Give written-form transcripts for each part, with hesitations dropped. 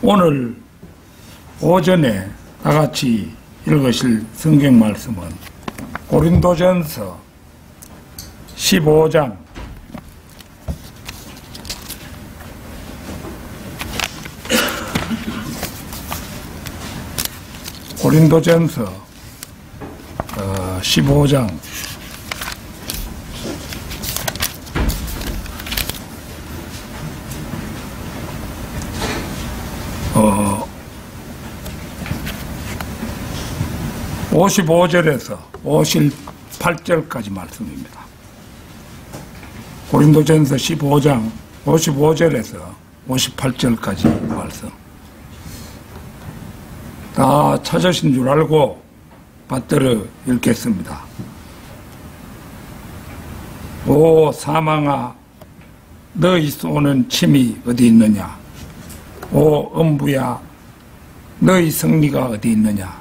오늘 오전에 다 같이 읽으실 성경 말씀은 고린도전서 15장 고린도전서 15장 55절에서 58절까지 말씀입니다. 고린도전서 15장 55절에서 58절까지 말씀. 다 찾으신 줄 알고 받들어 읽겠습니다. 오 사망아, 너희 쏘는 침이 어디 있느냐? 오 음부야, 너희 승리가 어디 있느냐?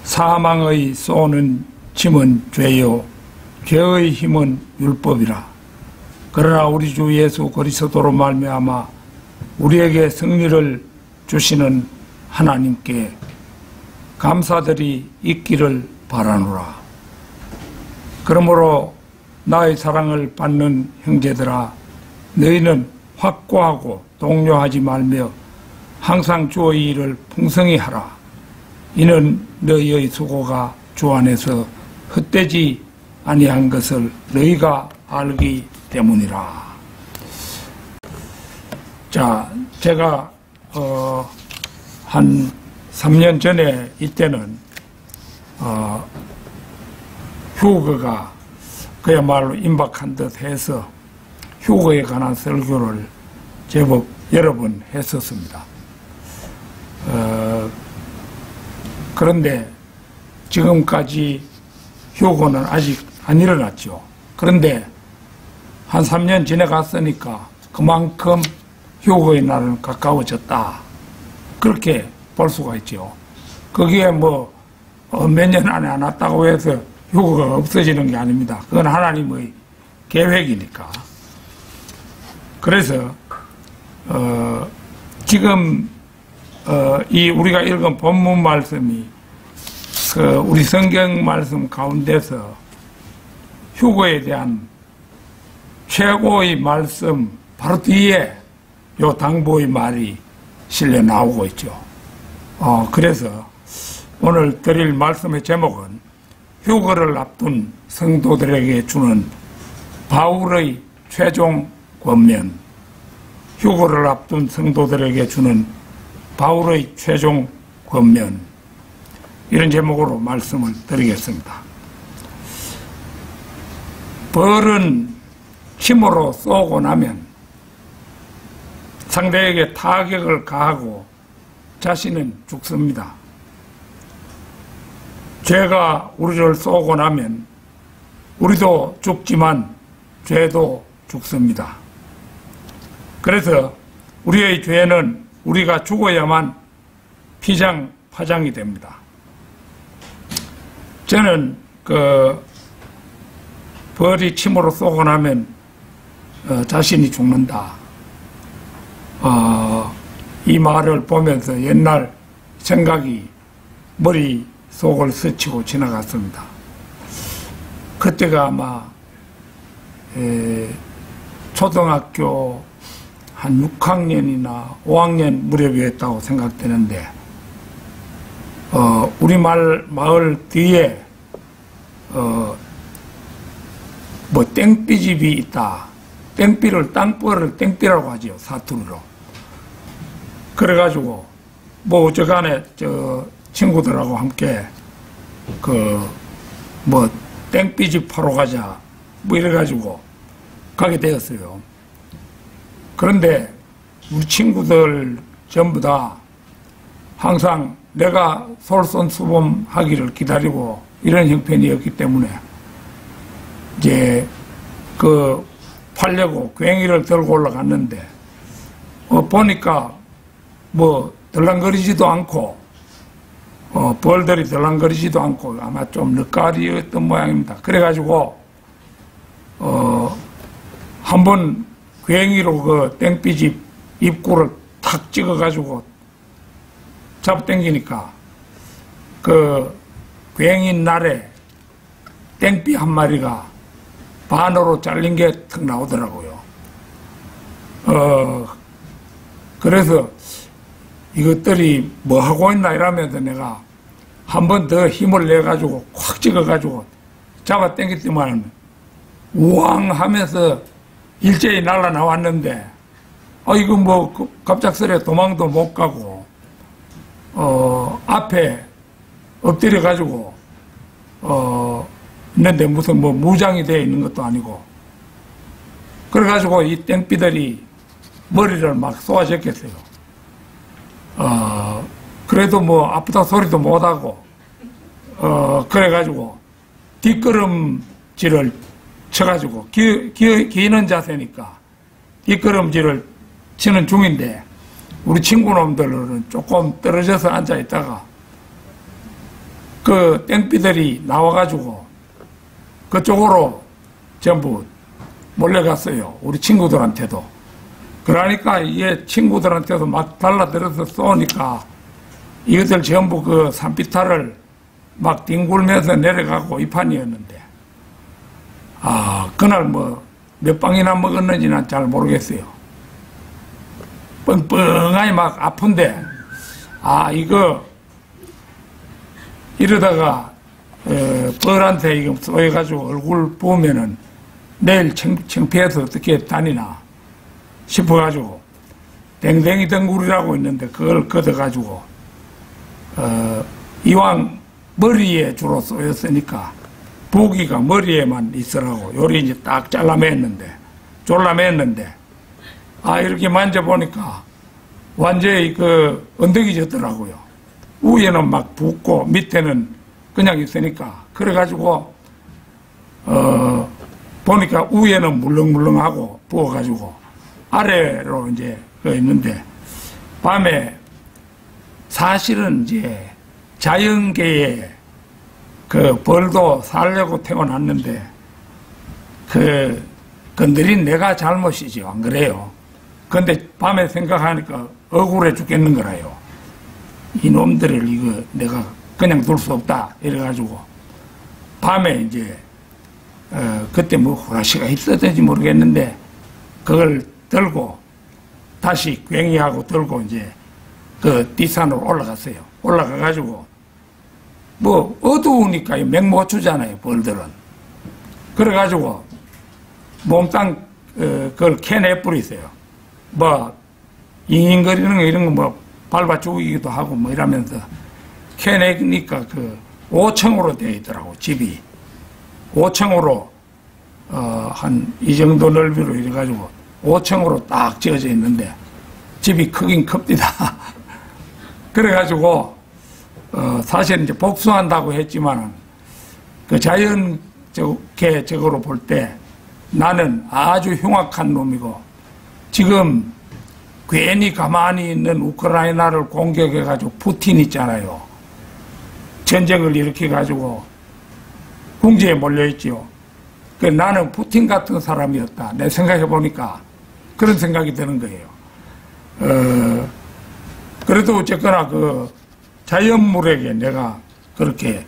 사망의 쏘는 침은 죄요, 죄의 힘은 율법이라. 그러나 우리 주 예수 그리스도로 말미암아 우리에게 승리를 주시는 하나님께 감사들이 있기를 바라노라. 그러므로 나의 사랑을 받는 형제들아, 너희는 확고하고 동요하지 말며 항상 주의 일을 풍성히 하라. 이는 너희의 수고가 주 안에서 헛되지 아니한 것을 너희가 알기 때문이라. 자, 제가 한 3년 전에 이때는 휴거가 그야말로 임박한 듯 해서 휴거에 관한 설교를 제법 여러 번 했었습니다. 그런데 지금까지 휴거는 아직 안 일어났죠. 그런데 한 3년 지나갔으니까 그만큼 휴거의 날은 가까워졌다. 그렇게 볼 수가 있죠. 거기에 뭐 몇 년 안에 안 왔다고 해서 휴거가 없어지는 게 아닙니다. 그건 하나님의 계획이니까. 그래서 지금 이 우리가 읽은 본문 말씀이 우리 성경 말씀 가운데서 휴거에 대한 최고의 말씀 바로 뒤에 요 당부의 말이 실려 나오고 있죠. 그래서 오늘 드릴 말씀의 제목은 휴거를 앞둔 성도들에게 주는 바울의 최종 권면. 휴거를 앞둔 성도들에게 주는 바울의 최종 권면, 이런 제목으로 말씀을 드리겠습니다. 벌은 힘으로 쏘고 나면 상대에게 타격을 가하고 자신은 죽습니다. 죄가 우리를 쏘고 나면 우리도 죽지만 죄도 죽습니다. 그래서 우리의 죄는 우리가 죽어야만 피장파장이 됩니다. 저는 벌이 침으로 쏘고 나면 자신이 죽는다. 이 말을 보면서 옛날 생각이 머릿속을 스치고 지나갔습니다. 그때가 아마 초등학교 한 6학년이나 5학년 무렵이었다고 생각되는데, 우리 마을 뒤에 뭐 땡삐집이 있다. 땅벌을 땡삐라고 하죠, 사투리로. 그래가지고 뭐 어쩌간에 친구들하고 함께 뭐 땡삐집 파러 가자 뭐 이래가지고 가게 되었어요. 그런데 우리 친구들 전부 다 항상 내가 솔선수범하기를 기다리고 이런 형편이었기 때문에 이제 팔려고 괭이를 들고 올라갔는데 보니까 뭐 덜랑거리지도 않고 벌들이 덜랑거리지도 않고 아마 좀 늦가리였던 모양입니다. 그래가지고 한번 괭이로 땡삐집 입구를 탁 콱 찍어가지고 잡아당기니까 그 굉인 날에 땡비 한 마리가 반으로 잘린 게 턱 나오더라고요. 그래서 이것들이 뭐 하고 있나 이러면서 내가 한 번 더 힘을 내가지고 콱 찍어가지고 잡아 당겼더만 우왕 하면서 일제히 날아 나왔는데 이거 뭐 갑작스레 도망도 못 가고 앞에 엎드려 가지고 있는데 무슨 뭐 무장이 되어 있는 것도 아니고 그래가지고 이 땡비들이 머리를 막 쏘아제꼈어요. 그래도 뭐 아프다 소리도 못하고 그래가지고 뒷걸음질을 쳐가지고 기는 자세니까 뒷걸음질을 치는 중인데 우리 친구놈들은 조금 떨어져서 앉아있다가 그 땡비들이 나와가지고 그쪽으로 전부 몰려갔어요. 우리 친구들한테도. 그러니까 이게 친구들한테도 막 달라들어서 쏘니까 이것들 전부 그 산비탈을 막 뒹굴면서 내려가고 이 판이었는데 그날 뭐 몇 방이나 먹었는지는 잘 모르겠어요. 뻥뻥하니 막 아픈데 이거 이러다가 벌한테 이거 쏘여가지고 얼굴 보면은 내일 창피해서 어떻게 다니나 싶어가지고 댕댕이 덩굴이라고 있는데 그걸 걷어가지고 이왕 머리에 주로 쏘였으니까 부기가 머리에만 있으라고 요리 이제 딱 졸라맸는데 이렇게 만져보니까 완전히 그 언덕이 졌더라고요. 위에는 막 붓고 밑에는 그냥 있으니까 그래가지고 보니까 위에는 물렁물렁하고 부어가지고 아래로 이제 있는데 밤에 사실은 이제 자연계에 그 벌도 살려고 태어났는데 그 건드린 내가 잘못이죠. 안 그래요? 근데 밤에 생각하니까 억울해 죽겠는 거라요. 이놈들을 이거 내가 그냥 둘 수 없다 이래가지고 밤에 이제 그때 뭐 후라시가 있었는지 모르겠는데 그걸 들고 다시 괭이하고 들고 이제 그 뒷산으로 올라갔어요. 올라가가지고 뭐 어두우니까 맥 못 추잖아요. 벌들은. 그래가지고 몽땅 그걸 캐내버리세요. 뭐 잉잉거리는 거 이런 거 뭐 밟아 죽이기도 하고 뭐 이러면서 캐내니까 그 5층으로 되어 있더라고. 집이 5층으로 한 이 정도 넓이로 이래가지고 5층으로 딱 지어져 있는데 집이 크긴 큽니다. 그래가지고 사실 이제 복수한다고 했지만은 그 자연적으로 볼 때 나는 아주 흉악한 놈이고 지금 괜히 가만히 있는 우크라이나를 공격해가지고 푸틴 있잖아요. 전쟁을 일으켜가지고 궁지에 몰려있지요. 그 나는 푸틴 같은 사람이었다. 내 생각해보니까 그런 생각이 드는 거예요. 그래도 어쨌거나 그 자연물에게 내가 그렇게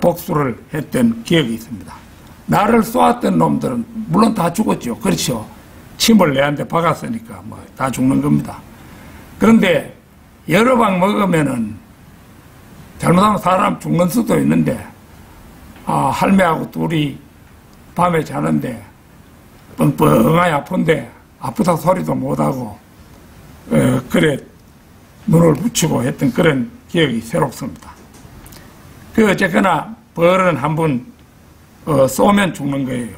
복수를 했던 기억이 있습니다. 나를 쏘았던 놈들은 물론 다 죽었죠. 그렇죠. 침을 내한테 박았으니까 뭐 다 죽는 겁니다. 그런데 여러 방 먹으면은 잘못하면 사람 죽는 수도 있는데 할매하고 둘이 밤에 자는데 뻥뻥하니 아픈데 아프다 소리도 못하고 그래 눈을 붙이고 했던 그런 기억이 새롭습니다. 어쨌거나 벌은 한번 쏘면 죽는 거예요.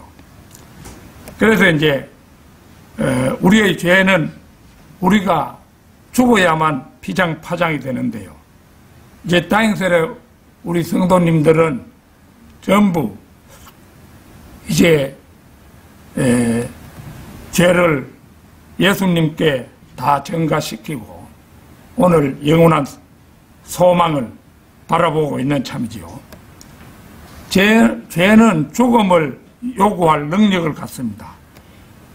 그래서 이제 우리의 죄는 우리가 죽어야만 피장파장이 되는데요. 이제 다행스레 우리 성도님들은 전부 이제 죄를 예수님께 다 전가시키고 오늘 영원한 소망을 바라보고 있는 참이지요. 죄는 죽음을 요구할 능력을 갖습니다.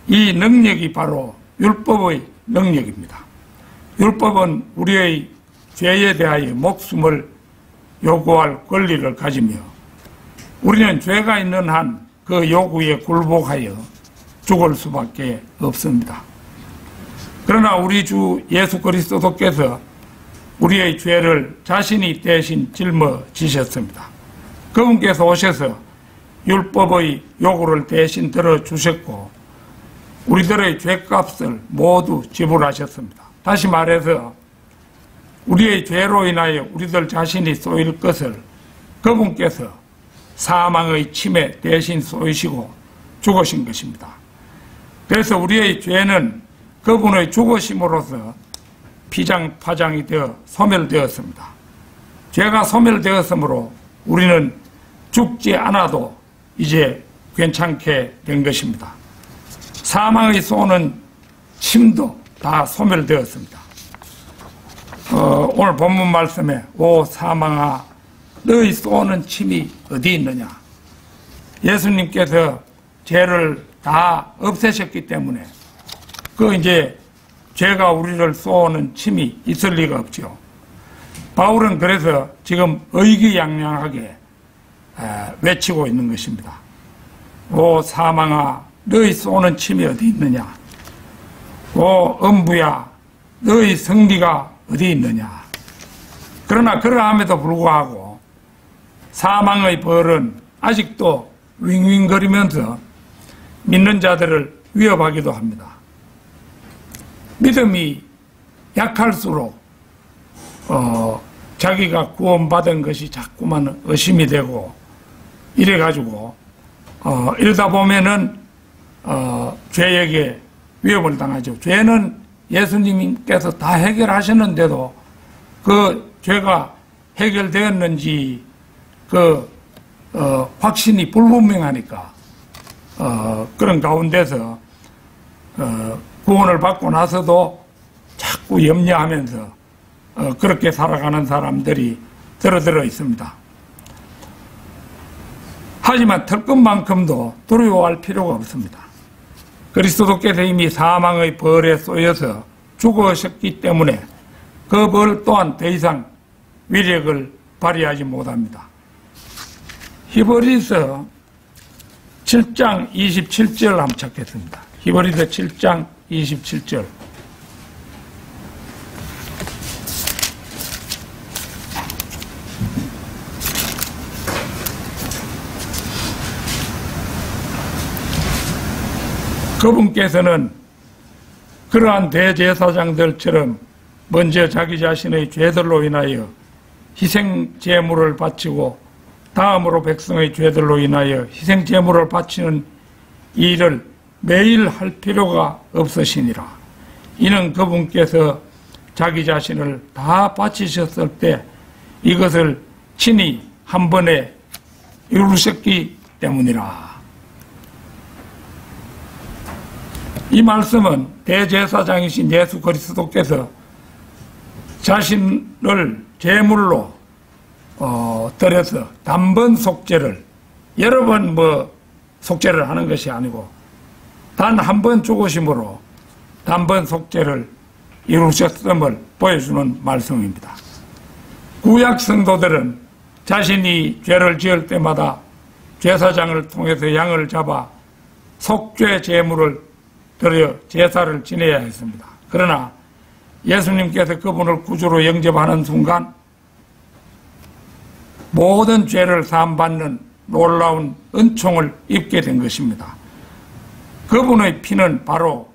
이 능력이 바로 율법의 능력입니다. 율법은 우리의 죄에 대하여 목숨을 요구할 권리를 가지며 우리는 죄가 있는 한 그 요구에 굴복하여 죽을 수밖에 없습니다. 그러나 우리 주 예수 그리스도께서 우리의 죄를 자신이 대신 짊어지셨습니다. 그분께서 오셔서 율법의 요구를 대신 들어주셨고 우리들의 죄값을 모두 지불하셨습니다. 다시 말해서 우리의 죄로 인하여 우리들 자신이 쏘일 것을 그분께서 사망의 침에 대신 쏘이시고 죽으신 것입니다. 그래서 우리의 죄는 그분의 죽으심으로써 피장파장이 되어 소멸되었습니다. 죄가 소멸되었으므로 우리는 죽지 않아도 이제 괜찮게 된 것입니다. 사망의 쏘는 침도 다 소멸되었습니다. 오늘 본문 말씀에 오 사망아 너희 쏘는 침이 어디 있느냐. 예수님께서 죄를 다 없애셨기 때문에 이제 죄가 우리를 쏘는 침이 있을 리가 없죠. 바울은 그래서 지금 의기양양하게 외치고 있는 것입니다. 오 사망아 너희 쏘는 침이 어디 있느냐. 오 음부야 너희 승리가 어디 있느냐. 그러나 그러함에도 불구하고 사망의 벌은 아직도 윙윙거리면서 믿는 자들을 위협하기도 합니다. 믿음이 약할수록 자기가 구원받은 것이 자꾸만 의심이 되고 이래가지고 이러다 보면은 죄에게 위협을 당하죠. 죄는 예수님께서 다 해결하셨는데도 그 죄가 해결되었는지 확신이 불분명하니까 그런 가운데서 구원을 받고 나서도 자꾸 염려하면서 그렇게 살아가는 사람들이 들어 있습니다. 하지만 털끝만큼도 두려워할 필요가 없습니다. 그리스도께서 이미 사망의 벌에 쏘여서 죽으셨기 때문에 그 벌 또한 더 이상 위력을 발휘하지 못합니다. 히브리서 7장 27절 한번 찾겠습니다. 히브리서 7장 27절. 그분께서는 그러한 대제사장들처럼 먼저 자기 자신의 죄들로 인하여 희생 제물을 바치고 다음으로 백성의 죄들로 인하여 희생 제물을 바치는 일을 매일 할 필요가 없으시니라. 이는 그분께서 자기 자신을 다 바치셨을 때 이것을 친히 한 번에 이루셨기 때문이라. 이 말씀은 대제사장이신 예수 그리스도께서 자신을 제물로 드려서 단번 속죄를 여러 번 속죄를 하는 것이 아니고 단 한 번 죽으심으로 단번 속죄를 이루셨음을 보여주는 말씀입니다. 구약 성도들은 자신이 죄를 지을 때마다 제사장을 통해서 양을 잡아 속죄 제물을 드려 제사를 지내야 했습니다. 그러나 예수님께서 그분을 구주로 영접하는 순간 모든 죄를 사함받는 놀라운 은총을 입게 된 것입니다. 그분의 피는 바로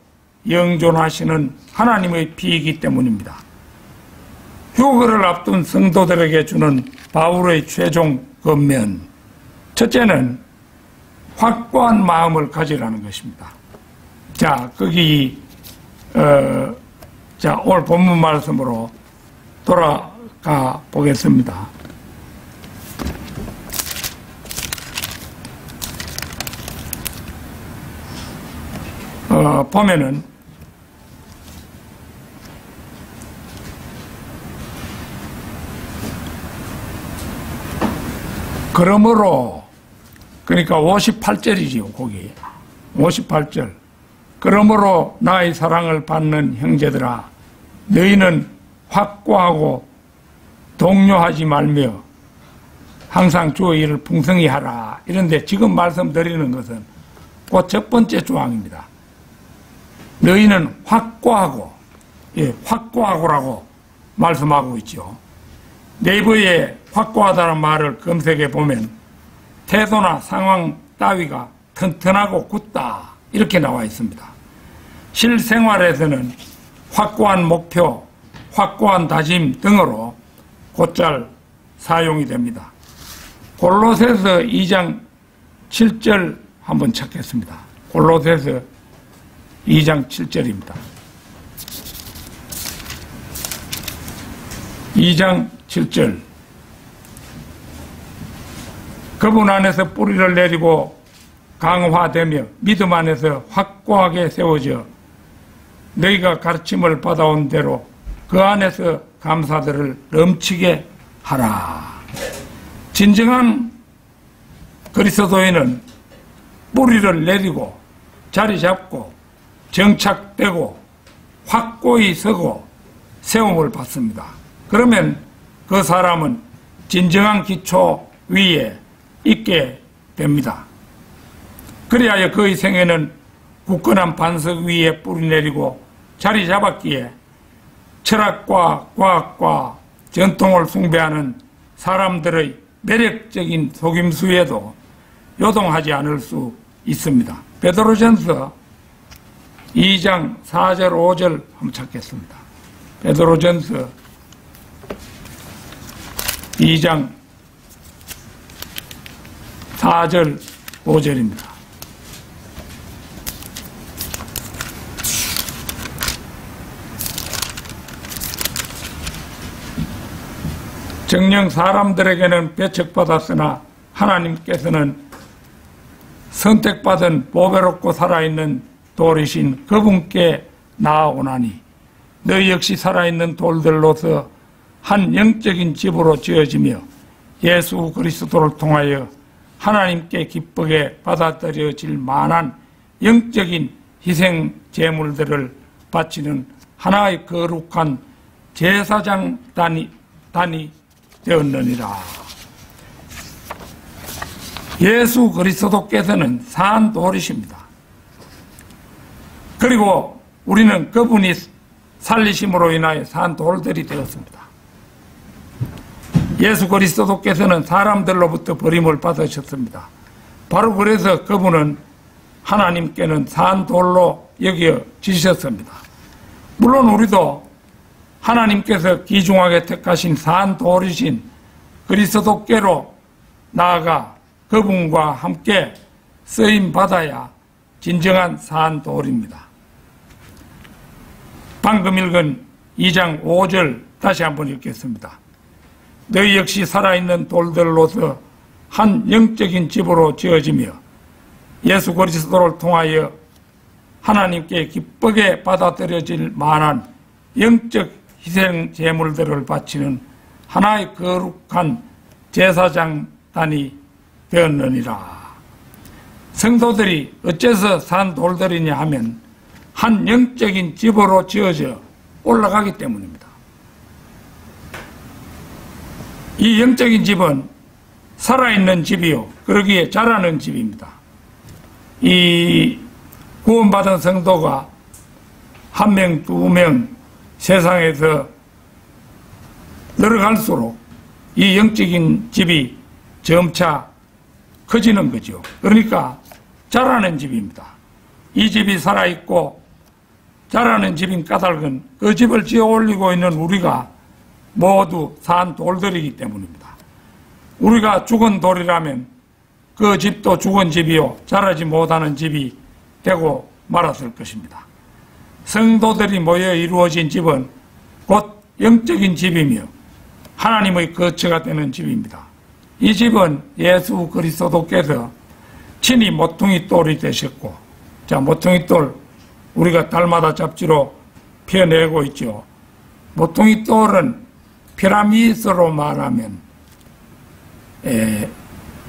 영존하시는 하나님의 피이기 때문입니다. 휴거를 앞둔 성도들에게 주는 바울의 최종 권면, 첫째는 확고한 마음을 가지라는 것입니다. 자, 오늘 본문 말씀으로 돌아가 보겠습니다. 보면은 그러므로 그러니까 58절이지요. 거기 58절. 그러므로 나의 사랑을 받는 형제들아 너희는 확고하고 동요하지 말며 항상 주의 일을 풍성히 하라. 이런데 지금 말씀드리는 것은 그 첫 번째 조항입니다. 너희는 확고하고, 확고하고라고 말씀하고 있죠. 네이버에 확고하다는 말을 검색해 보면 태도나 상황 따위가 튼튼하고 굳다 이렇게 나와 있습니다. 실생활에서는 확고한 목표, 확고한 다짐 등으로 곧잘 사용이 됩니다. 골로새서 2장 7절 한번 찾겠습니다. 골로새서 2장 7절입니다. 2장 7절. 그분 안에서 뿌리를 내리고 강화되며 믿음 안에서 확고하게 세워져 너희가 가르침을 받아온 대로 그 안에서 감사들을 넘치게 하라. 진정한 그리스도인은 뿌리를 내리고 자리 잡고 정착되고 확고히 서고 세움을 받습니다. 그러면 그 사람은 진정한 기초 위에 있게 됩니다. 그리하여 그의 생애는 굳건한 반석 위에 뿌리 내리고 자리 잡았기에 철학과 과학과 전통을 숭배하는 사람들의 매력적인 속임수에도 요동하지 않을 수 있습니다. 베드로전서 2장 4절 5절 한번 찾겠습니다. 베드로전서 2장 4절 5절입니다. 정녕 사람들에게는 배척받았으나 하나님께서는 선택받은 보배롭고 살아있는 돌이신 그분께 나아오나니 너희 역시 살아있는 돌들로서 한 영적인 집으로 지어지며 예수 그리스도를 통하여 하나님께 기쁘게 받아들여질 만한 영적인 희생 제물들을 바치는 하나의 거룩한 제사장단이 되었느니라. 예수 그리스도께서는 산 돌이십니다. 그리고 우리는 그분이 살리심으로 인하여 산 돌들이 되었습니다. 예수 그리스도께서는 사람들로부터 버림을 받으셨습니다. 바로 그래서 그분은 하나님께는 산 돌로 여겨지셨습니다. 물론 우리도 하나님께서 귀중하게 택하신 산 돌이신 그리스도께로 나아가 그분과 함께 쓰임 받아야 진정한 산 돌입니다. 방금 읽은 2장 5절 다시 한번 읽겠습니다. 너희 역시 살아있는 돌들로서 한 영적인 집으로 지어지며 예수 그리스도를 통하여 하나님께 기쁘게 받아들여질 만한 영적 희생 제물들을 바치는 하나의 거룩한 제사장단이 되었느니라. 성도들이 어째서 산 돌들이냐 하면 한 영적인 집으로 지어져 올라가기 때문입니다. 이 영적인 집은 살아있는 집이요 그러기에 자라는 집입니다. 이 구원받은 성도가 한 명, 두 명 세상에서 늘어갈수록 이 영적인 집이 점차 커지는 거죠. 그러니까 자라는 집입니다. 이 집이 살아있고 자라는 집인 까닭은 그 집을 지어 올리고 있는 우리가 모두 산 돌들이기 때문입니다. 우리가 죽은 돌이라면 그 집도 죽은 집이요 자라지 못하는 집이 되고 말았을 것입니다. 성도들이 모여 이루어진 집은 곧 영적인 집이며 하나님의 거처가 되는 집입니다. 이 집은 예수 그리스도께서 친히 모퉁이 돌이 되셨고, 자, 모퉁이 돌 우리가 달마다 잡지로 펴내고 있죠. 모퉁이 돌은 피라미드로 말하면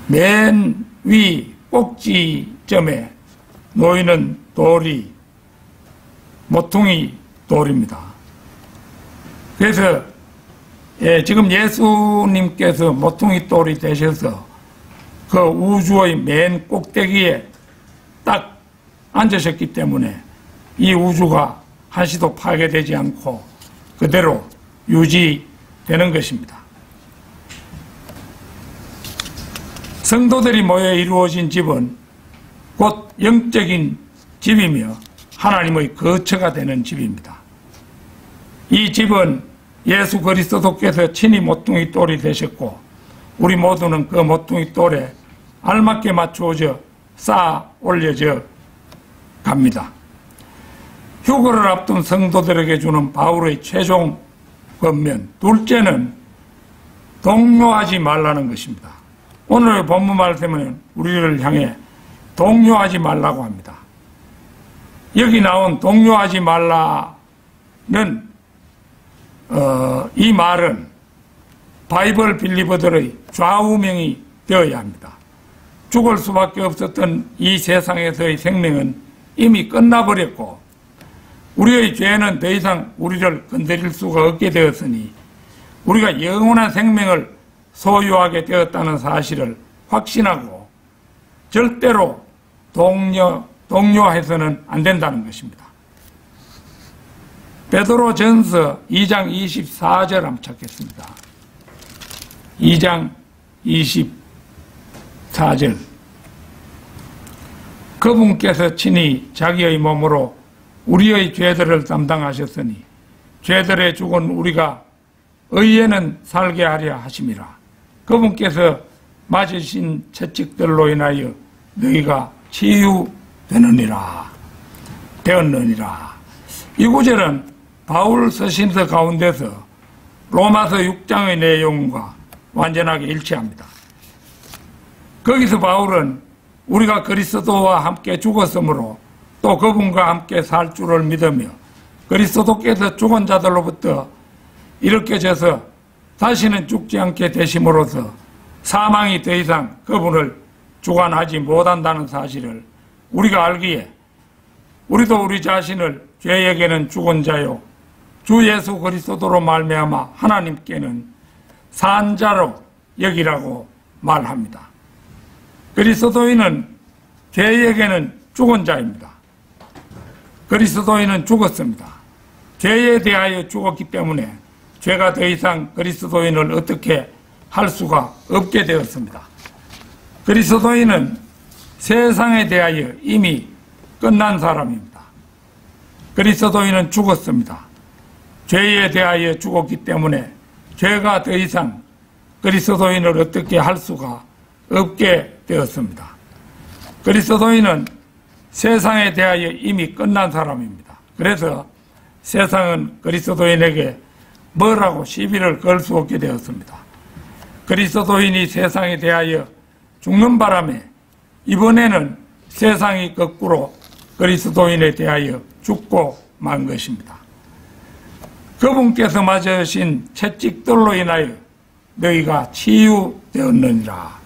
맨 위 꼭지점에 놓이는 돌이 모퉁이 돌입니다. 그래서 지금 예수님께서 모퉁이 돌이 되셔서 그 우주의 맨 꼭대기에 딱 앉으셨기 때문에 이 우주가 한시도 파괴되지 않고 그대로 유지되는 것입니다. 성도들이 모여 이루어진 집은 곧 영적인 집이며 하나님의 거처가 되는 집입니다. 이 집은 예수 그리스도께서 친히 모퉁이 돌이 되셨고 우리 모두는 그 모퉁이 돌에 알맞게 맞추어져 쌓아 올려져 갑니다. 휴거를 앞둔 성도들에게 주는 바울의 최종 권면 둘째는 동요하지 말라는 것입니다. 오늘의 본문 말씀은 우리를 향해 동요하지 말라고 합니다. 여기 나온 동요하지 말라는 이 말은 바이블 빌리버들의 좌우명이 되어야 합니다. 죽을 수밖에 없었던 이 세상에서의 생명은 이미 끝나버렸고 우리의 죄는 더 이상 우리를 건드릴 수가 없게 되었으니 우리가 영원한 생명을 소유하게 되었다는 사실을 확신하고 절대로 동요해서는 안 된다는 것입니다. 베드로전서 2장 24절 한번 찾겠습니다. 2장 24절 그분께서 친히 자기의 몸으로 우리의 죄들을 담당하셨으니 죄들의 죽은 우리가 의에는 살게 하려 하심이라. 그분께서 맞으신 채찍들로 인하여 너희가 치유되느니라 되었느니라. 이 구절은 바울 서신서 가운데서 로마서 6장의 내용과 완전하게 일치합니다. 거기서 바울은 우리가 그리스도와 함께 죽었으므로 또 그분과 함께 살 줄을 믿으며 그리스도께서 죽은 자들로부터 일으켜져서 다시는 죽지 않게 되심으로써 사망이 더 이상 그분을 주관하지 못한다는 사실을 우리가 알기에 우리도 우리 자신을 죄에게는 죽은 자요 주 예수 그리스도로 말미암아 하나님께는 산 자로 여기라고 말합니다. 그리스도인은 죄에게는 죽은 자입니다. 그리스도인은 죽었습니다. 죄에 대하여 죽었기 때문에 죄가 더 이상 그리스도인을 어떻게 할 수가 없게 되었습니다. 그리스도인은 세상에 대하여 이미 끝난 사람입니다. 그리스도인은 죽었습니다. 죄에 대하여 죽었기 때문에 죄가 더 이상 그리스도인을 어떻게 할 수가 없게 되었습니다. 그리스도인은 세상에 대하여 이미 끝난 사람입니다. 그래서 세상은 그리스도인에게 뭐라고 시비를 걸 수 없게 되었습니다. 그리스도인이 세상에 대하여 죽는 바람에 이번에는 세상이 거꾸로 그리스도인에 대하여 죽고 만 것입니다. 그분께서 맞으신 채찍들로 인하여 너희가 치유되었느니라.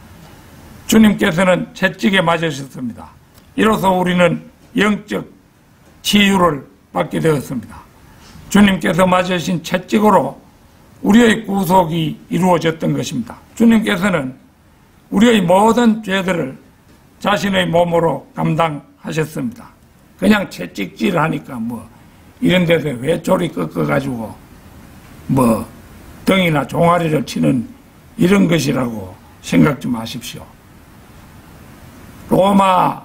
주님께서는 채찍에 맞으셨습니다. 이로써 우리는 영적 치유를 받게 되었습니다. 주님께서 맞으신 채찍으로 우리의 구속이 이루어졌던 것입니다. 주님께서는 우리의 모든 죄들을 자신의 몸으로 감당하셨습니다. 그냥 채찍질 하니까 이런 데서 회초리 꺾어가지고 등이나 종아리를 치는 이런 것이라고 생각 좀 하십시오. 로마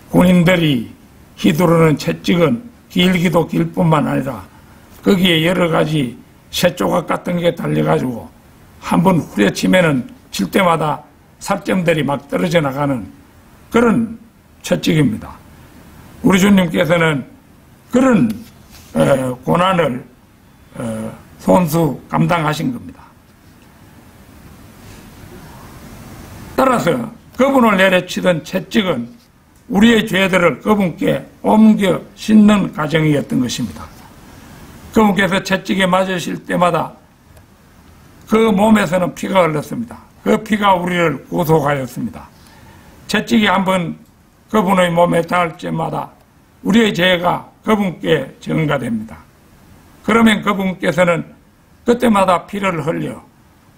군인들이 휘두르는 채찍은 길기도 길 뿐만 아니라 거기에 여러 가지 쇠조각 같은 게 달려가지고 한번 후려치면은 칠 때마다 살점들이 막 떨어져 나가는 그런 채찍입니다. 우리 주님께서는 그런 고난을 손수 감당하신 겁니다. 따라서 그분을 내려치던 채찍은 우리의 죄들을 그분께 옮겨 싣는 과정이었던 것입니다. 그분께서 채찍에 맞으실 때마다 그 몸에서는 피가 흘렀습니다. 그 피가 우리를 구속하였습니다. 채찍이 한번 그분의 몸에 닿을 때마다 우리의 죄가 그분께 전가됩니다. 그러면 그분께서는 그때마다 피를 흘려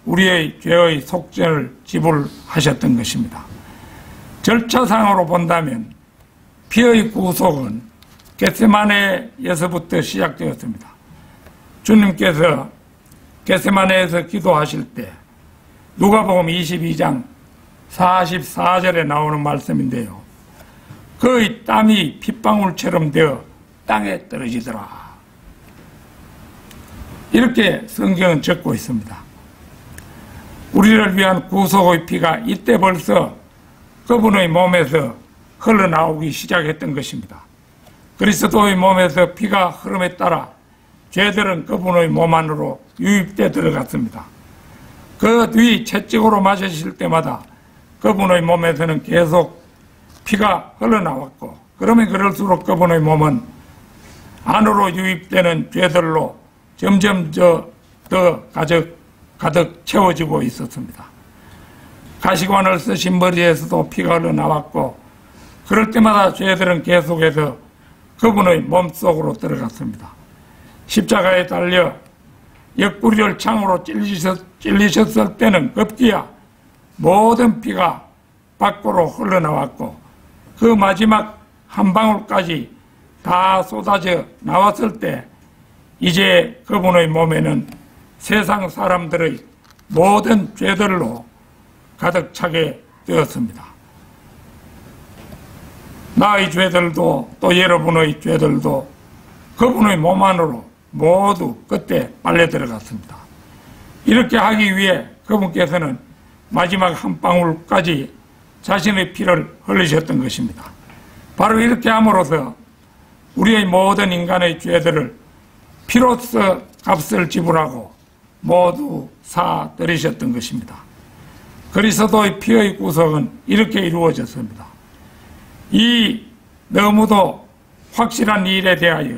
우리의 죄의 속죄를 지불하셨던 것입니다. 절차상으로 본다면 피의 구속은 겟세마네에서부터 시작되었습니다. 주님께서 겟세마네에서 기도하실 때 누가복음 22장 44절에 나오는 말씀인데요. 그의 땀이 핏방울처럼 되어 땅에 떨어지더라. 이렇게 성경은 적고 있습니다. 우리를 위한 구속의 피가 이때 벌써 그분의 몸에서 흘러나오기 시작했던 것입니다. 그리스도의 몸에서 피가 흐름에 따라 죄들은 그분의 몸 안으로 유입돼 들어갔습니다. 그 뒤 채찍으로 맞으실 때마다 그분의 몸에서는 계속 피가 흘러나왔고, 그러면 그럴수록 그분의 몸은 안으로 유입되는 죄들로 점점 더 가득 채워지고 있었습니다. 가시관을 쓰신 머리에서도 피가 흘러나왔고, 그럴 때마다 죄들은 계속해서 그분의 몸속으로 들어갔습니다. 십자가에 달려 옆구리를 창으로 찔리셨을 때는 급기야 모든 피가 밖으로 흘러나왔고, 그 마지막 한 방울까지 다 쏟아져 나왔을 때 이제 그분의 몸에는 세상 사람들의 모든 죄들로 가득 차게 되었습니다. 나의 죄들도 또 여러분의 죄들도 그분의 몸 안으로 모두 그때 빨려 들어갔습니다. 이렇게 하기 위해 그분께서는 마지막 한 방울까지 자신의 피를 흘리셨던 것입니다. 바로 이렇게 함으로써 우리의 모든 인간의 죄들을 피로써 값을 지불하고 모두 사들이셨던 것입니다. 그리스도의 피의 구속은 이렇게 이루어졌습니다. 이 너무도 확실한 일에 대하여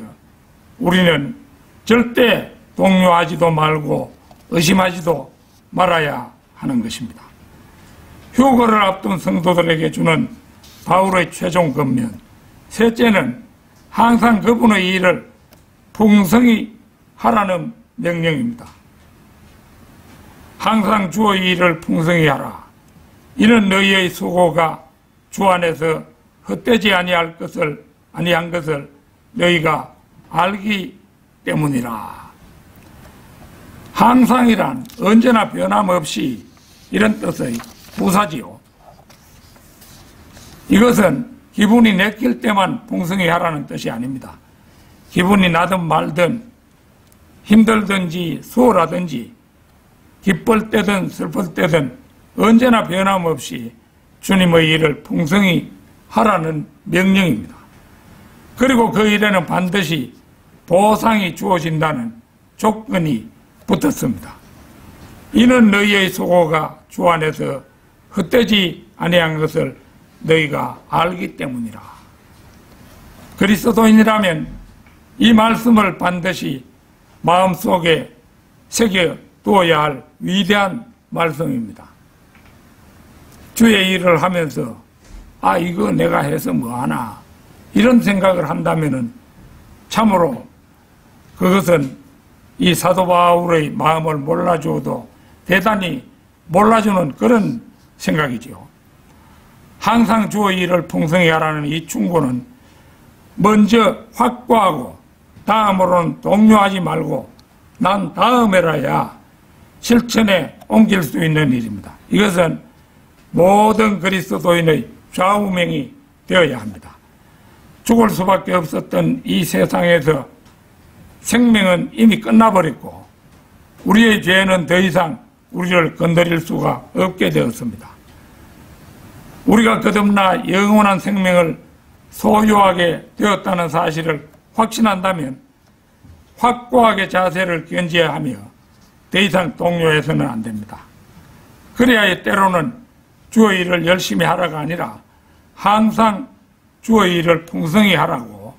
우리는 절대 동요하지도 말고 의심하지도 말아야 하는 것입니다. 휴거를 앞둔 성도들에게 주는 바울의 최종 권면, 셋째는 항상 그분의 일을 풍성히 하라는 명령입니다. 항상 주의 일을 풍성히 하라. 이는 너희의 수고가 주 안에서 헛되지 아니한 것을 너희가 알기 때문이라. 항상이란 언제나 변함없이 이런 뜻의 부사지요. 이것은 기분이 내킬 때만 풍성히 하라는 뜻이 아닙니다. 기분이 나든 말든 힘들든지 수월하든지 기쁠 때든 슬플 때든 언제나 변함없이 주님의 일을 풍성히 하라는 명령입니다. 그리고 그 일에는 반드시 보상이 주어진다는 조건이 붙었습니다. 이는 너희의 수고가 주 안에서 헛되지 아니한 것을 너희가 알기 때문이라. 그리스도인이라면 이 말씀을 반드시 마음속에 새겨 두어야 할 위대한 말씀입니다. 주의 일을 하면서 이거 내가 해서 뭐하나 이런 생각을 한다면 참으로 그것은 이 사도 바울의 마음을 몰라주어도 대단히 몰라주는 그런 생각이지요. 항상 주의 일을 풍성히 하라는 이 충고는 먼저 확고하고 다음으로는 동요하지 말고 난 다음에라야 실천에 옮길 수 있는 일입니다. 이것은 모든 그리스도인의 좌우명이 되어야 합니다. 죽을 수밖에 없었던 이 세상에서 생명은 이미 끝나버렸고 우리의 죄는 더 이상 우리를 건드릴 수가 없게 되었습니다. 우리가 거듭나 영원한 생명을 소유하게 되었다는 사실을 확신한다면 확고하게 자세를 견지해야 하며 더 이상 동요해서는 안 됩니다. 그래야 때로는 주의 일을 열심히 하라가 아니라 항상 주의 일을 풍성히 하라고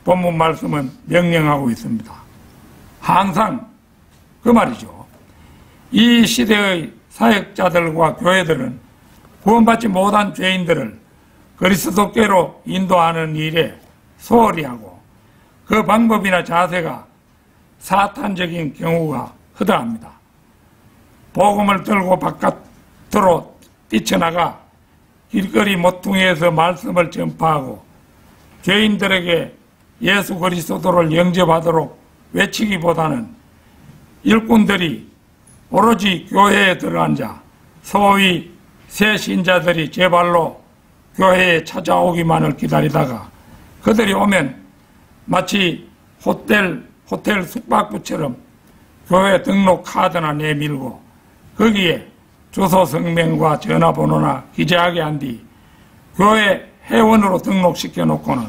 본문 말씀은 명령하고 있습니다. 항상 그 말이죠. 이 시대의 사역자들과 교회들은 구원받지 못한 죄인들을 그리스도께로 인도하는 일에 소홀히 하고 그 방법이나 자세가 사탄적인 경우가 허다합니다. 복음을 들고 바깥으로 뛰쳐나가 길거리 모퉁이에서 말씀을 전파하고 죄인들에게 예수 그리스도를 영접하도록 외치기보다는 일꾼들이 오로지 교회에 들어앉아 소위 새 신자들이 제발로 교회에 찾아오기만을 기다리다가 그들이 오면 마치 호텔 숙박부처럼 교회 등록 카드나 내밀고 거기에 주소 성명과 전화번호나 기재하게 한 뒤 교회 회원으로 등록시켜 놓고는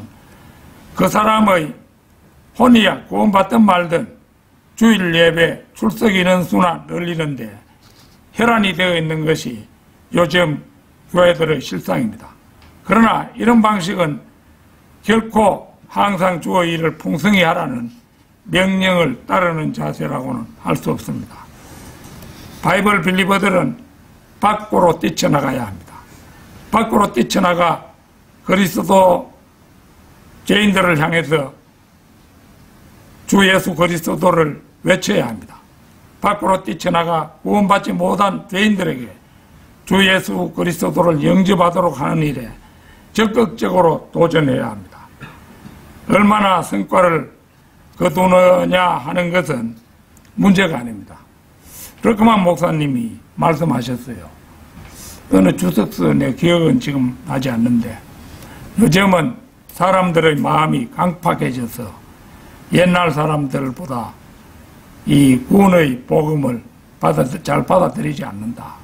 그 사람의 혼이야 구원받든 말든 주일 예배 출석 인원수나 늘리는데 혈안이 되어 있는 것이 요즘 교회들의 실상입니다. 그러나 이런 방식은 결코 항상 주의 일을 풍성히 하라는 명령을 따르는 자세라고는 할 수 없습니다. 바이블 빌리버들은 밖으로 뛰쳐나가야 합니다. 밖으로 뛰쳐나가 그리스도 죄인들을 향해서 주 예수 그리스도를 외쳐야 합니다. 밖으로 뛰쳐나가 구원받지 못한 죄인들에게 주 예수 그리스도를 영접하도록 하는 일에 적극적으로 도전해야 합니다. 얼마나 성과를 거두느냐 하는 것은 문제가 아닙니다. 러크만 목사님이 말씀하셨어요. 어느 주석서 내 기억은 지금 나지 않는데 요즘은 사람들의 마음이 강팍해져서 옛날 사람들보다 이 구원의 복음을 잘 받아들이지 않는다.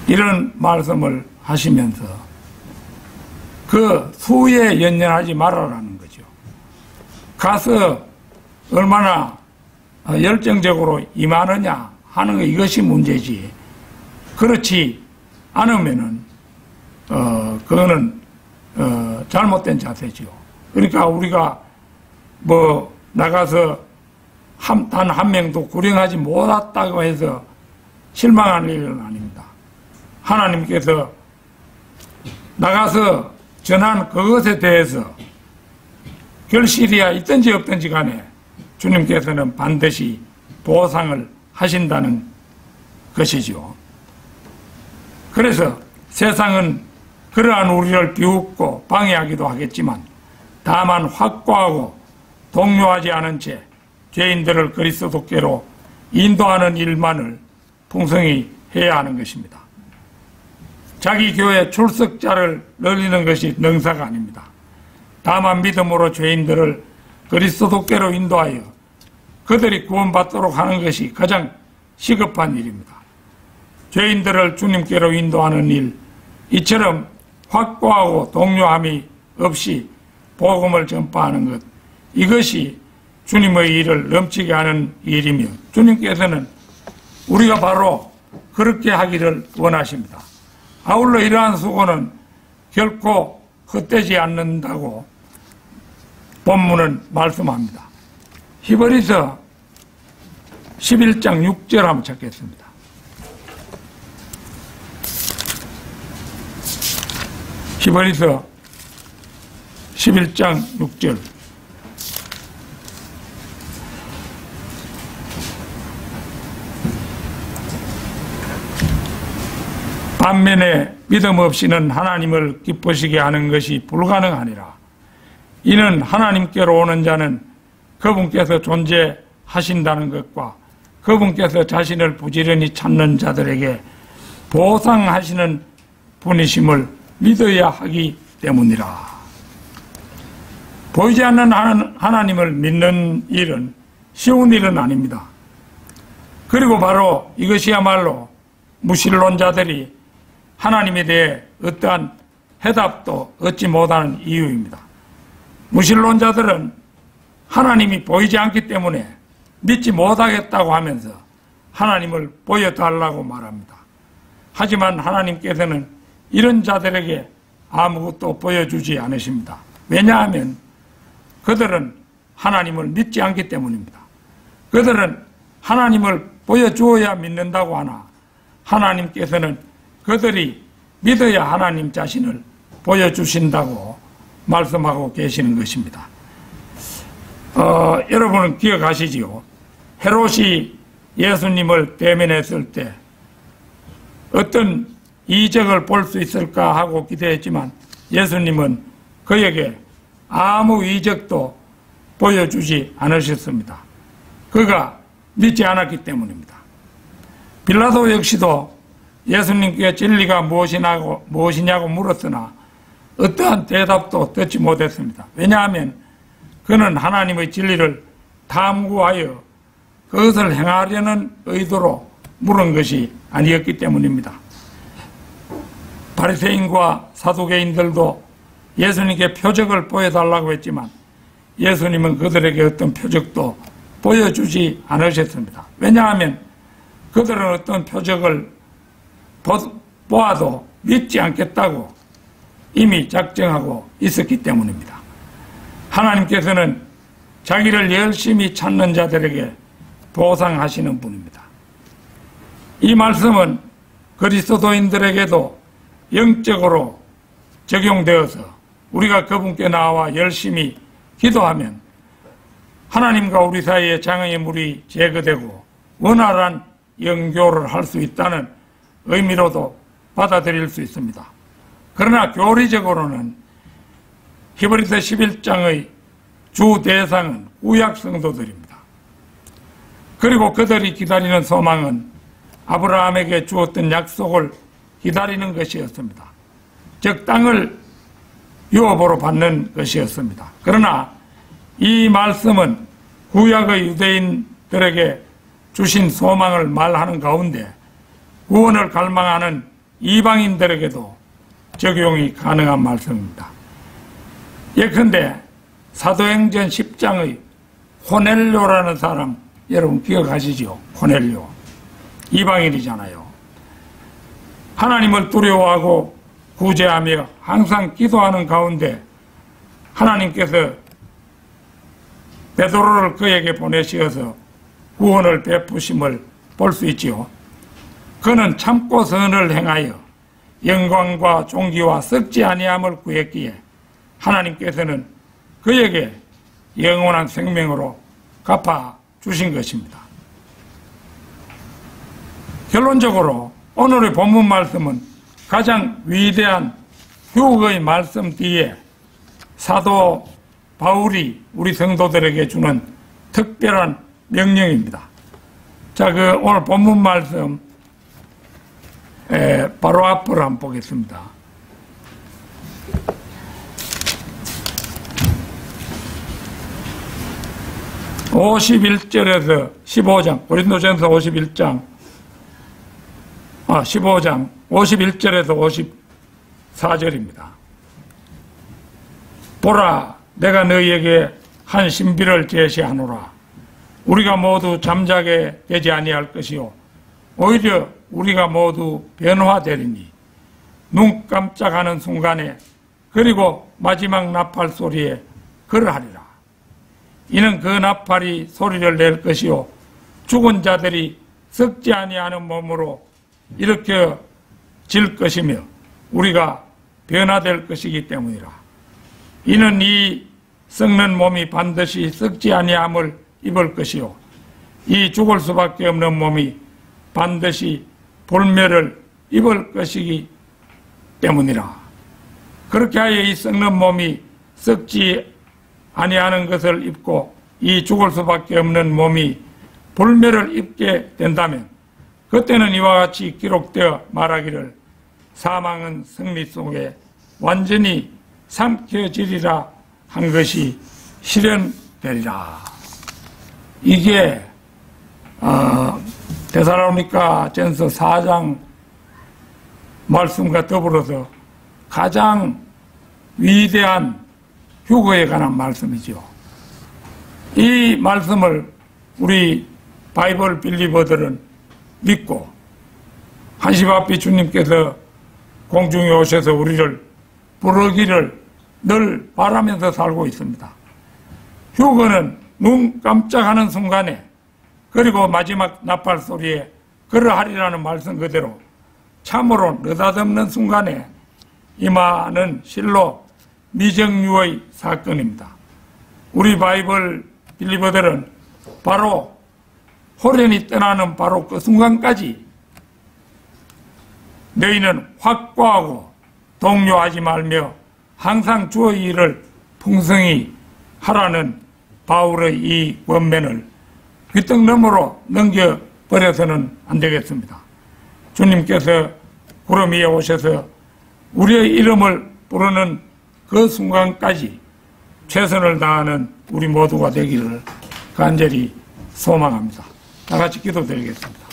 이런 말씀을 하시면서 그 수에 연연하지 말아라는 거죠. 가서 얼마나 열정적으로 임하느냐 하는 거 이것이 문제지. 그렇지 않으면은 그거는 잘못된 자세죠. 그러니까 우리가 뭐 나가서 단 한 명도 구령하지 못했다고 해서 실망할 일은 아닙니다. 하나님께서 나가서 전한 그것에 대해서 결실이야 있든지 없든지 간에 주님께서는 반드시 보상을 하신다는 것이죠. 그래서 세상은 그러한 우리를 비웃고 방해하기도 하겠지만 다만 확고하고 동요하지 않은 채 죄인들을 그리스도께로 인도하는 일만을 풍성히 해야 하는 것입니다. 자기 교회 출석자를 늘리는 것이 능사가 아닙니다. 다만 믿음으로 죄인들을 그리스도께로 인도하여 그들이 구원받도록 하는 것이 가장 시급한 일입니다. 죄인들을 주님께로 인도하는 일, 이처럼 확고하고 동요함이 없이 복음을 전파하는 것, 이것이 주님의 일을 넘치게 하는 일이며 주님께서는 우리가 바로 그렇게 하기를 원하십니다. 아울러 이러한 수고는 결코 헛되지 않는다고 본문은 말씀합니다. 히브리서 11장 6절 한번 찾겠습니다. 히브리서 11장 6절. 반면에 믿음 없이는 하나님을 기쁘시게 하는 것이 불가능하니라. 이는 하나님께로 오는 자는 그분께서 존재하신다는 것과 그분께서 자신을 부지런히 찾는 자들에게 보상하시는 분이심을 믿어야 하기 때문이라. 보이지 않는 하나님을 믿는 일은 쉬운 일은 아닙니다. 그리고 바로 이것이야말로 무신론자들이 하나님에 대해 어떠한 해답도 얻지 못하는 이유입니다. 무신론자들은 하나님이 보이지 않기 때문에 믿지 못하겠다고 하면서 하나님을 보여달라고 말합니다. 하지만 하나님께서는 이런 자들에게 아무것도 보여주지 않으십니다. 왜냐하면 그들은 하나님을 믿지 않기 때문입니다. 그들은 하나님을 보여주어야 믿는다고 하나 하나님께서는 그들이 믿어야 하나님 자신을 보여주신다고 말씀하고 계시는 것입니다. 여러분은 기억하시지요? 헤롯이 예수님을 대면했을 때 어떤 이적을 볼 수 있을까 하고 기대했지만 예수님은 그에게 아무 이적도 보여주지 않으셨습니다. 그가 믿지 않았기 때문입니다. 빌라도 역시도 예수님께 진리가 무엇이냐고 물었으나 어떠한 대답도 듣지 못했습니다. 왜냐하면 그는 하나님의 진리를 탐구하여 그것을 행하려는 의도로 물은 것이 아니었기 때문입니다. 바리새인과 사두개인들도 예수님께 표적을 보여달라고 했지만 예수님은 그들에게 어떤 표적도 보여주지 않으셨습니다. 왜냐하면 그들은 어떤 표적을 보아도 믿지 않겠다고 이미 작정하고 있었기 때문입니다. 하나님께서는 자기를 열심히 찾는 자들에게 보상하시는 분입니다. 이 말씀은 그리스도인들에게도 영적으로 적용되어서 우리가 그분께 나와 열심히 기도하면 하나님과 우리 사이에 장애의 물이 제거되고 원활한 영교를 할 수 있다는 의미로도 받아들일 수 있습니다. 그러나 교리적으로는 히브리서 11장의 주 대상은 구약 성도들입니다. 그리고 그들이 기다리는 소망은 아브라함에게 주었던 약속을 기다리는 것이었습니다. 즉 땅을 유업으로 받는 것이었습니다. 그러나 이 말씀은 구약의 유대인들에게 주신 소망을 말하는 가운데 구원을 갈망하는 이방인들에게도 적용이 가능한 말씀입니다. 예컨대 사도행전 10장의 코넬료라는 사람 여러분 기억하시죠? 코넬료 이방인이잖아요. 하나님을 두려워하고 구제하며 항상 기도하는 가운데 하나님께서 베드로를 그에게 보내시어서 구원을 베푸심을 볼 수 있지요. 그는 참고 선을 행하여 영광과 존귀와 썩지 아니함을 구했기에 하나님께서는 그에게 영원한 생명으로 갚아 주신 것입니다. 결론적으로 오늘의 본문 말씀은 가장 위대한 휴거의 말씀 뒤에 사도 바울이 우리 성도들에게 주는 특별한 명령입니다. 자, 오늘 본문 말씀 바로 앞을 한번 보겠습니다. (51절에서) 15장 고린도전서 15장 51절에서 54절입니다. 보라, 내가 너희에게 한 신비를 제시하노라. 우리가 모두 잠자게 되지 아니할 것이요 오히려 우리가 모두 변화되리니 눈 깜짝하는 순간에 그리고 마지막 나팔 소리에 그러하리라. 이는 그 나팔이 소리를 낼 것이요 죽은 자들이 썩지 아니하는 몸으로 일으켜질 것이며 우리가 변화될 것이기 때문이라. 이는 이 썩는 몸이 반드시 썩지 아니함을 입을 것이요 이 죽을 수밖에 없는 몸이 반드시 볼멸을 입을 것이기 때문이라. 그렇게 하여 이 썩는 몸이 썩지 아니하는 것을 입고 이 죽을 수밖에 없는 몸이 볼멸을 입게 된다면 그때는 이와 같이 기록되어 말하기를 사망은 승리 속에 완전히 삼켜지리라 한 것이 실현되리라. 이게 데살로니가 전서 4장 말씀과 더불어서 가장 위대한 휴거에 관한 말씀이죠. 이 말씀을 우리 바이블 빌리버들은 믿고 한시바삐 주님께서 공중에 오셔서 우리를 부르기를 늘 바라면서 살고 있습니다. 휴거는 눈 깜짝하는 순간에 그리고 마지막 나팔 소리에 그러하리라는 말씀 그대로 참으로 느닷없는 순간에 임하는 실로 미정유의 사건입니다. 우리 바이블 빌리버들은 바로 호련히 떠나는 바로 그 순간까지 너희는 확고하고 동요하지 말며 항상 주의 일을 풍성히 하라는 바울의 이 권면을 귓등너머로 넘겨버려서는 안 되겠습니다. 주님께서 구름 위에 오셔서 우리의 이름을 부르는 그 순간까지 최선을 다하는 우리 모두가 되기를 간절히 소망합니다. 다 같이 기도드리겠습니다.